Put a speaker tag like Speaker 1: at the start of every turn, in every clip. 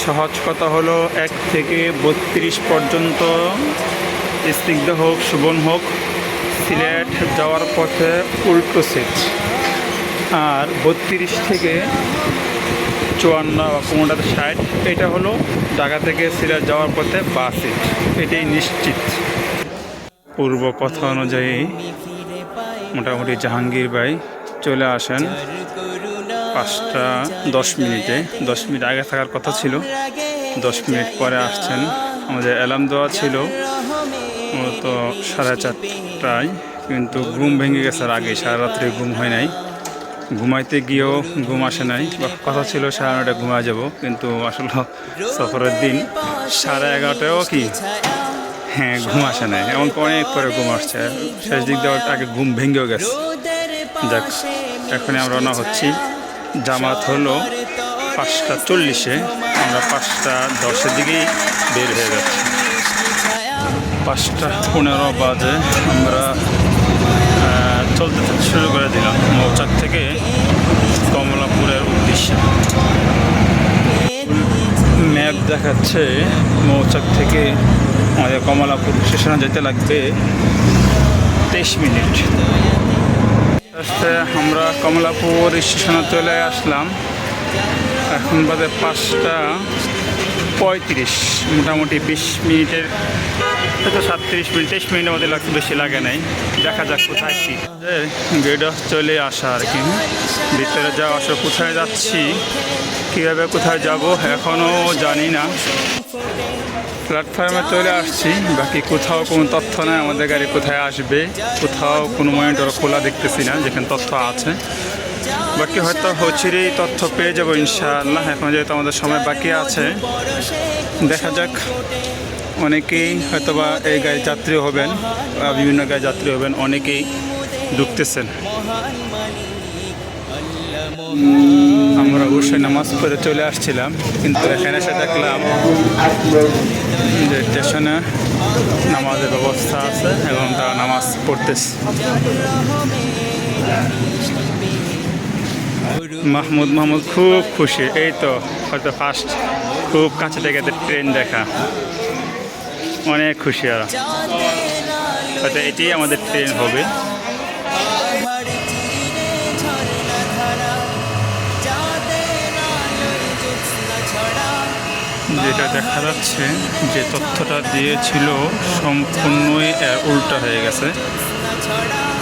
Speaker 1: সহজ কথা হলো 1 থেকে 32 পর্যন্ত স্নিগ্ধ হোক সুবন হোক সিলেট যাওয়ার পথে উল্টো সিট, আর 32 থেকে 54 বা 55 এটা হলো ঢাকা থেকে সিলেট যাওয়ার পথে বাস সিট, এটাই নিশ্চিত। পূর্ব কথা অনুযায়ী মোটামুটি জাহাঙ্গীর ভাই চলে আসেন 5টা 10 মিনিটে, 10 মিনিট আগে থাকার কথা ছিল, 10 মিনিট পরে আসছেন। আমাদের অ্যালার্ম দেওয়া ছিল মূলত 4:30টায়, কিন্তু ঘুম ভেঙে গেছে আগে, সারা রাত্রে ঘুম হয় নাই, ঘুমাইতে গিয়েও ঘুম আসে নাই। কথা ছিল 9:30টায় ঘুমায় যাব, কিন্তু আসলে সফরের দিন 11:30টায়ও কি হ্যাঁ ঘুম আসে নাই, এমন অনেক পরে ঘুম আসছে, শেষ দিক দেওয়ার আগে ঘুম ভেঙেও গেছে। যাক, এখনই আমরা রওনা হচ্ছি। জামাত হলো 5:40-এ, আমরা 5:10-এর দিকেই বের হয়ে যাচ্ছি। 5:15 বাজে আমরা চলতে শুরু করে দিলাম মৌচাক থেকে কমলাপুরের উদ্দেশ্যে। ম্যাপ দেখাচ্ছে মৌচাক থেকে আমাদের কমলাপুর স্টেশনে যেতে লাগবে 23 মিনিট। আমরা কমলাপুর স্টেশনে চলে আসলাম, এখন বাজে 5:35, মোটামুটি 20 মিনিটের হয়তো 37 মিনিট 23 মিনিটের মধ্যে লাগছে, বেশি লাগে নাই। দেখা যাক কোথায় কি গেট চলে আসা আর কি, ভিতরে যাওয়া আসা, কোথায় যাচ্ছি কীভাবে কোথায় যাব এখনও জানি না। প্ল্যাটফর্মে চলে আসছি, বাকি কোথাও কোনো তথ্য নেই আমাদের গাড়ি কোথায় আসবে, কোথাও কোনো মনিটর খোলা দেখতেছি না যেখানে তথ্য আছে। বাকি হয়তো হচ্ছিরই তথ্য পেয়ে যাবো ইনশাআল্লাহ, এখন যেহেতু আমাদের সময় বাকি আছে, দেখা যাক। অনেকেই হয়তোবা এই গাড়ি যাত্রী হবেন, বিভিন্ন গাড়ি যাত্রী হবেন, অনেকেই ঢুকতেছেন। আমরা অবশ্যই নামাজ পড়ে চলে আসছিলাম, কিন্তু এখানে এসে দেখলাম যে স্টেশনে নামাজের ব্যবস্থা আছে এবং তারা নামাজ পড়তেছে। মাহমুদ খুব খুশি, এই তো হয়তো ফার্স্ট খুব কাছে থেকে ট্রেন দেখা, অনেক খুশি আর হয়তো এটি আমাদের ট্রেন হবে। যেটা দেখা যাচ্ছে যে তথ্যটা দিয়েছিল সম্পূর্ণই উল্টা হয়ে গেছে,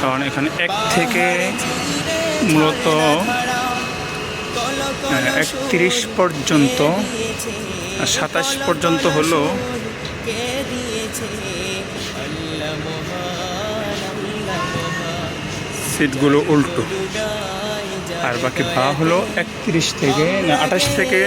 Speaker 1: কারণ এখানে 1 থেকে মূলত 31 পর্যন্ত 27 পর্যন্ত হলো সিটগুলো উল্টো, আর বাকি বা হলো 31 থেকে 28 থেকে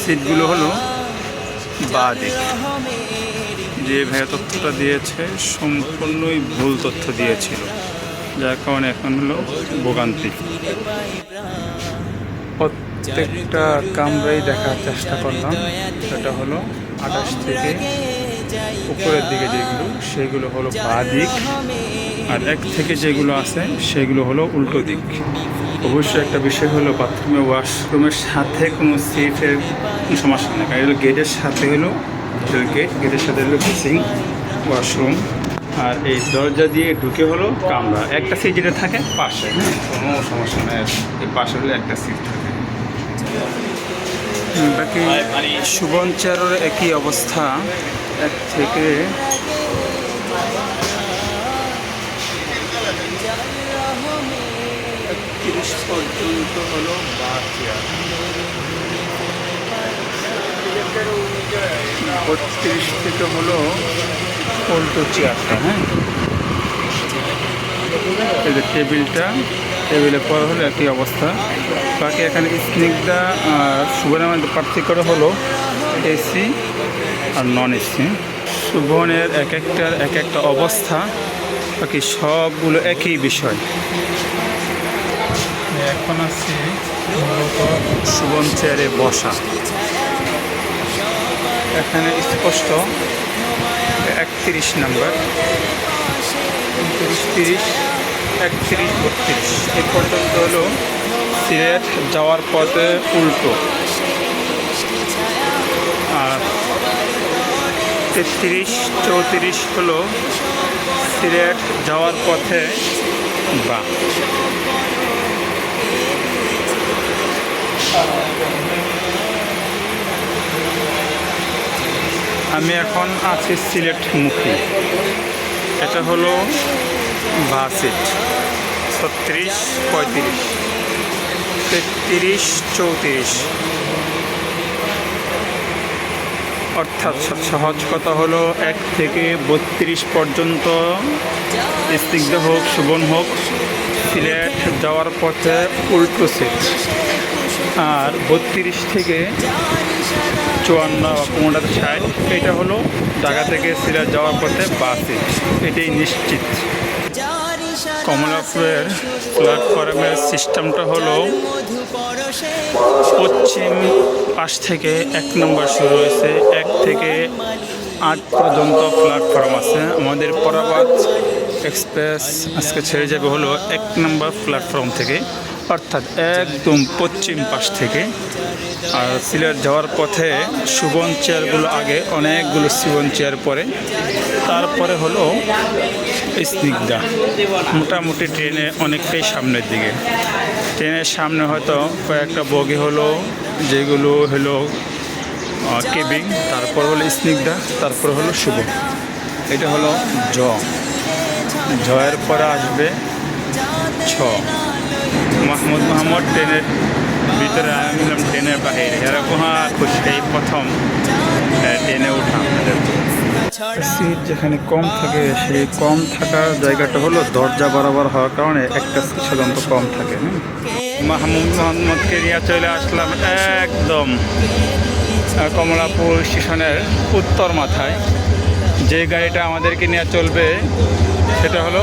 Speaker 1: সিটগুলো হলো বাঁ দিক। যে ভাইয়া তথ্যটা দিয়েছে সম্পূর্ণই ভুল তথ্য দিয়েছিল, যার কারণে এখন হলো ভোগান্তি। প্রত্যেকটা কামরাই দেখার চেষ্টা করলাম, সেটা হলো 28 থেকে উপরের দিকে যেগুলো সেগুলো হলো বাঁ দিক, আর 1 থেকে যেগুলো আছে সেগুলো হলো উল্টো দিক। অবশ্যই একটা বিষয় হলো বাথরুমে ওয়াশরুমের সাথে কোনো সিটের সমস্যা নেই, কারণ গেটের সাথে হলো গেটের সাথে হলো ড্রেসিং ওয়াশরুম, আর এই দরজা দিয়ে ঢুকে হলো কামরা। একটা সিট যেটা থাকে পাশে, কোনো সমস্যা নেই, এই পাশে হলে একটা সিট থাকে। বাকি সুবন চেয়ারের একই অবস্থা, 1 থেকে 31 পর্যন্ত হলো বাঁ চেয়ার, 32 থেকে হলো উল্টো চেয়ারটা। হ্যাঁ, এই যে টেবিলের পর হলো একই অবস্থা। বাকি এখানে স্নিগ্ধা আর সুবনের মধ্যে পার্থক্য হলো এসি আর নন এসি। সুবনের এক একটা অবস্থা, বাকি সবগুলো একই বিষয়। এখন আছি মূলত সুবন চেয়ারে বসা, এখানে স্পষ্ট 31 নাম্বার, 30, 31, 32 এই পর্যন্ত হলো সিলেট যাওয়ার পথে উল্টো। 33-34 হলো সিলেট যাওয়ার পথে বা। আমি এখন আছি সিলেট মুখী। এটা হলো বা সিট 36-35, 33-34। অর্থাৎ সহজ কথা হলো 1 থেকে 32 পর্যন্ত স্নিগ্ধ হোক সুবন হোক সিলেট যাওয়ার পথে উল্টো সিট, আর 32 থেকে 54 বা 55-60 এটা হলো ঢাকা থেকে সিলেট যাওয়ার পথে বাস সিট। এটাই নিশ্চিত। কমলাপুরের প্ল্যাটফর্মের সিস্টেমটা হলো পশ্চিম পাশ থেকে 1 নম্বর শুরু হয়েছে, 1 থেকে 8 পর্যন্ত প্ল্যাটফর্ম আছে। আমাদের পরাবাদ এক্সপ্রেস আজকে ছেড়ে যাবে হলো 1 নম্বর প্ল্যাটফর্ম থেকে, অর্থাৎ একদম পশ্চিম পাশ থেকে। আর সিলেট যাওয়ার পথে সুবন চেয়ারগুলো আগে, অনেকগুলো সুবন চেয়ার পরে, তারপরে হলো স্নিগ্ধা। মোটামুটি ট্রেনে অনেকটাই সামনের দিকে। ট্রেনের সামনে হয়তো কয়েকটা বগি হলো, যেগুলো হলো কেবিন, তারপর হলো স্নিগ্ধা, তারপর হলো শুভ। এটা হলো জয়ের পরে আসবে ছ। মাহমুদ মোহাম্মদ ট্রেনের ভিতরে, আমি বললাম ট্রেনের বাইরে। এরকম খুশি, এই প্রথম ট্রেনে উঠা। সিট যেখানে কম থাকে, সেই কম থাকার জায়গাটা হলো দরজা বরাবর হওয়ার কারণে একটা সিট সাধারণত কম থাকে। মাহমুদ মোহাম্মদকে নিয়ে চলে আসলাম একদম কমলাপুর স্টেশনের উত্তর মাথায়। যে গাড়িটা আমাদেরকে নিয়ে চলবে সেটা হলো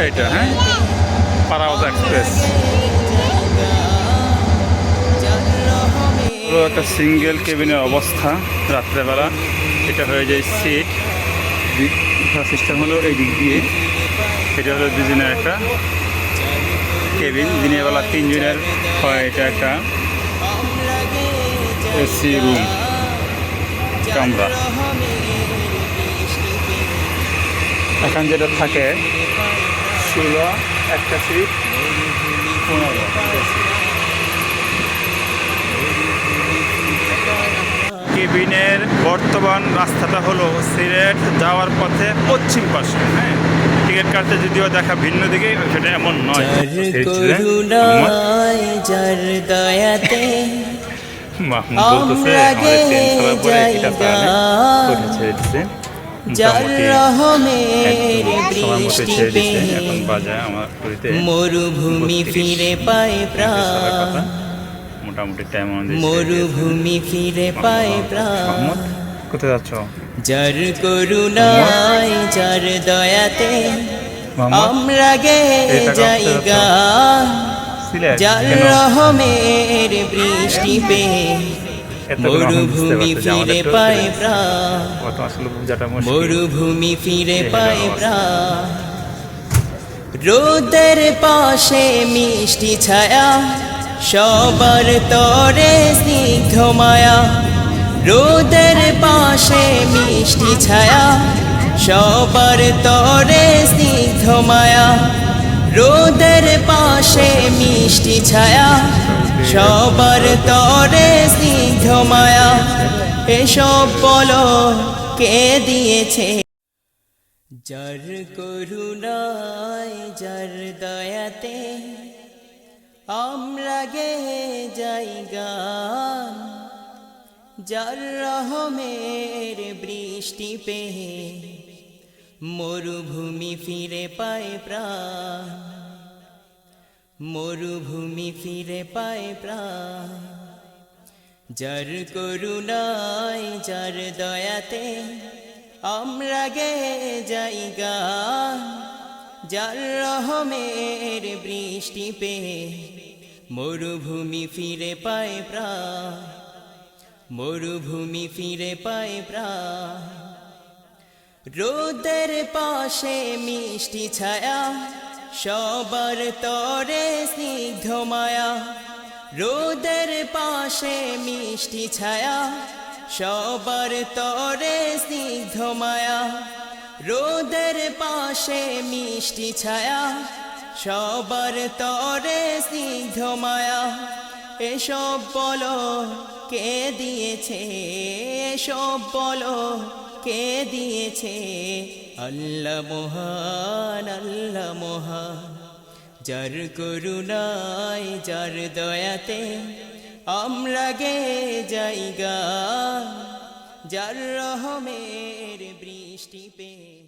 Speaker 1: এইটা, পারাওয়াজ এক্সপ্রেস। একটা সিঙ্গেল কেবিনের অবস্থা রাত্রেবেলা। এটা হয়ে যায় সিট। সিস্টেম হলো এই দিক দিয়ে। এটা হলো 2 জনের একটা কেবিন, দিনের বেলা 3 জনের হয়। এটা একটা এসি রুম কামরা। এখন যেটা থাকে ছিল একটা সিট 15। কেবিনের বর্তমান রাস্তাটা হলো সিলেট যাওয়ার পথে পশ্চিম পাশে। টিকিট কাটতে যদিও দেখা ভিন্ন দিকে, সেটা এমন নয়। মাহমুদ বলতেছে আমাদের ট্রেন ছাড়া পরে এটা ছেড়ে দিচ্ছে, ছেড়ে দিচ্ছে। এখন বাজায় আমার
Speaker 2: মরুভূমি ফিরে পায় প্রাণ,
Speaker 1: মোটামুটি টাইম
Speaker 2: মরুভূমি ফিরে পায় প্রাণ।
Speaker 1: কোথায় যাচ্ছ?
Speaker 2: যার করুণায় যার দয়াতে আমরা গে যাই গান, যার রহমের বৃষ্টি পেয়ে মরুভূমি ফিরে পায় প্রাণ, মরুভূমি ফিরে পায় প্রাণ। রোদের পাশে মিষ্টি ছায়া, সবার তরে স্নিগ্ধ মায়া। রোদের পাশে মিষ্টি ছায়া, সবার তরে স্নিগ্ধ মায়া। রোদের পাশে মিষ্টি ছায়া, সবার তরে স্নিগ্ধ মায়া। এসব বলো কে দিয়েছে? যার করুণায় যার দয়াতে আমরা গে যাই গান, যার রহমের বৃষ্টি পেয়ে মরুভূমি ফিরে পায় প্রাণ, মরুভূমি ফিরে পায় প্রাণ। যার করুণায় যার দয়াতে আমরা গে যাই গান, যার রহমের বৃষ্টি পেয়ে মরুভূমি ফিরে পায় প্রাণ, মরুভূমি ফিরে পায় প্রাণ। রোদের পাশে মিষ্টি ছায়া, সবার তরে স্নিগ্ধ মায়া। রোদের পাশে মিষ্টি ছায়া, সবার তরে স্নিগ্ধ মায়া, রোদের পাশে মিষ্টি ছায়া, সবার তরে স্নিগ্ধ মায়া। এসব বলো কে দিয়েছে, এসব বলো কে দিয়েছে, আল্লাহ মহান, আল্লাহ মহান। যার করুণায়, যার দয়াতে আমরা গে জায়গা, যার রহমের বৃষ্টি পে